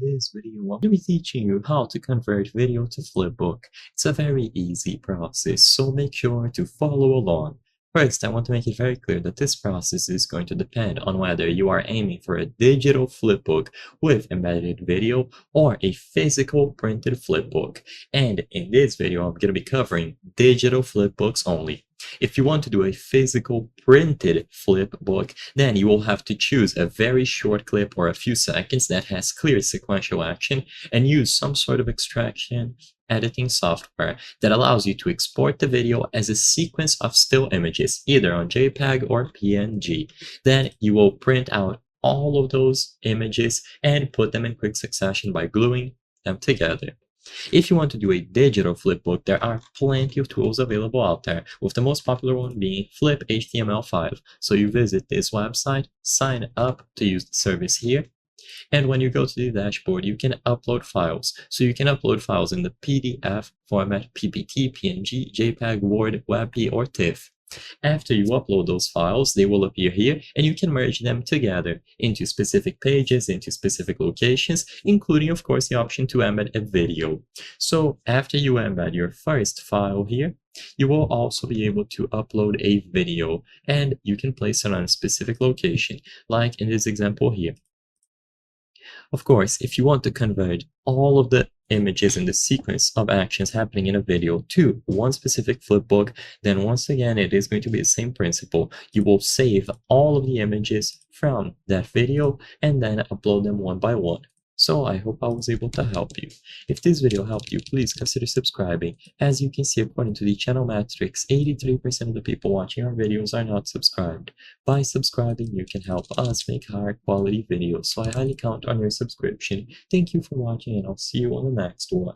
this video, I'm going to be teaching you how to convert video to Flipbook. It's a very easy process, so make sure to follow along. First, I want to make it very clear that this process is going to depend on whether you are aiming for a digital flipbook with embedded video or a physical printed flipbook. And in this video, I'm going to be covering digital flipbooks only. If you want to do a physical printed flip book, then you will have to choose a very short clip or a few seconds that has clear sequential action and use some sort of extraction editing software that allows you to export the video as a sequence of still images, either on JPEG or PNG. Then you will print out all of those images and put them in quick succession by gluing them together. If you want to do a digital flipbook, there are plenty of tools available out there, with the most popular one being Flip HTML5. So you visit this website, sign up to use the service here, and when you go to the dashboard, you can upload files. So you can upload files in the PDF format, PPT, PNG, JPEG, Word, WebP, or TIFF. After you upload those files, they will appear here, and you can merge them together into specific pages, into specific locations, including, of course, the option to embed a video. So after you embed your first file here, you will also be able to upload a video, and you can place it on a specific location, like in this example here. Of course, if you want to convert all of the images in the sequence of actions happening in a video to one specific flipbook, then once again, it is going to be the same principle. You will save all of the images from that video and then upload them one by one. So I hope I was able to help you. If this video helped you, please consider subscribing. As you can see, according to the channel metrics, 83% of the people watching our videos are not subscribed. By subscribing, you can help us make higher quality videos, so I highly count on your subscription. Thank you for watching, and I'll see you on the next one.